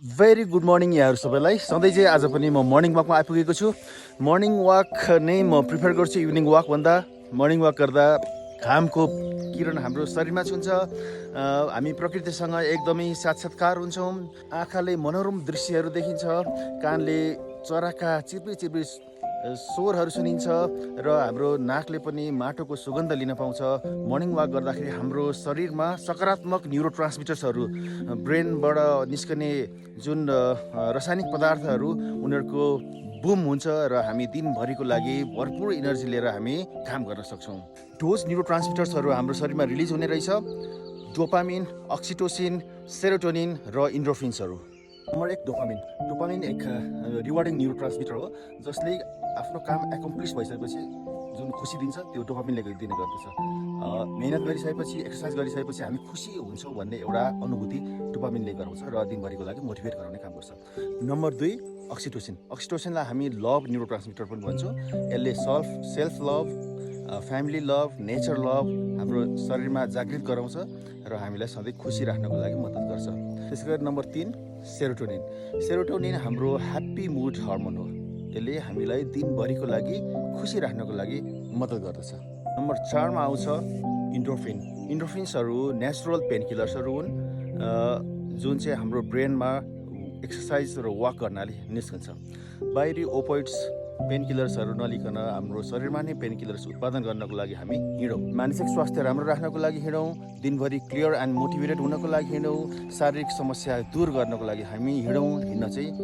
Very good morning यहाँहरू सबैलाई। सधैँ चाहिँ आज पनि म मर्निङ वाकमा आइपुगेको छु। मर्निङ वाक नै म प्रिफर गर्छु इभिनिङ वाकभन्दा। मर्निङ वाक गर्दा घामको किरण हाम्रो शरीरमा छुन्छ, हामी प्रकृतिसँग एकदमै साक्षात्कार हुन्छौँ। आँखाले मनोरम दृश्यहरू देखिन्छ, कानले चराका चिप्री चिप्री स्वरहरू सुनिन्छ र हाम्रो नाकले पनि माटोको सुगन्ध लिन पाउँछ। मर्निङ वाक गर्दाखेरि हाम्रो शरीरमा सकारात्मक न्युरो ट्रान्समिटर्सहरू, ब्रेनबाट निस्कने जुन रासायनिक पदार्थहरू उनीहरूको बुम हुन्छ र हामी दिनभरिको लागि भरपुर इनर्जी लिएर हामी काम गर्न सक्छौँ। दोज न्युरो ट्रान्समिटर्सहरू हाम्रो शरीरमा रिलिज हुने रहेछ, डोपामिन, अक्सिटोसिन, सेरोटोनिन र इन्ड्रोफिन्सहरू। Number 1 dopamine. डोपामिन एक रिवार्डिङ न्युरो ट्रान्समिटर हो जसले आफ्नो काम एकम्प्लिस भइसकेपछि जुन खुसी दिन्छ त्यो डोपामिनले दिने गर्दछ। मेहनत गरिसकेपछि, एक्सर्साइज गरिसकेपछि हामी खुसी हुन्छौँ भन्ने एउटा अनुभूति डोपामिनले गराउँछ र दिनभरिको लागि मोटिभेट गराउने काम गर्छ। Number 2 oxytocin. अक्सिटोसिनलाई हामी लभ न्युरो ट्रान्समिटर पनि भन्छौँ। यसले self love, family love, nature love हाम्रो शरीरमा जागृत गराउँछ र हामीलाई सधैँ खुसी राख्नको लागि मद्दत गर्छ। त्यसै गरी नम्बर 3 सेरोटोनिन। सेरोटोनिन हाम्रो ह्याप्पी मुड हर्मोन हो। यसले हामीलाई दिनभरिको लागि खुसी राख्नको लागि मद्दत गर्दछ। नम्बर 4 मा आउँछ इन्ड्रोफिन। इन्ड्रोफिन्सहरू नेचुरल पेन किलर्सहरू हुन् जुन चाहिँ हाम्रो ब्रेनमा एक्सर्साइज र वाक गर्नाले निस्कन्छ। बाहिरी ओपोइड्स पेन किलर्सहरू नलिकन हाम्रो शरीरमा नै पेन किलर्स उत्पादन गर्नको लागि हामी हिँडौँ। मानसिक स्वास्थ्य राम्रो राख्नको लागि हिँडौँ, दिनभरि क्लियर एन्ड मोटिभेटेड हुनको लागि हिँडौँ, शारीरिक समस्या दूर गर्नको लागि हामी हिँडौँ। हिँड्न चाहिँ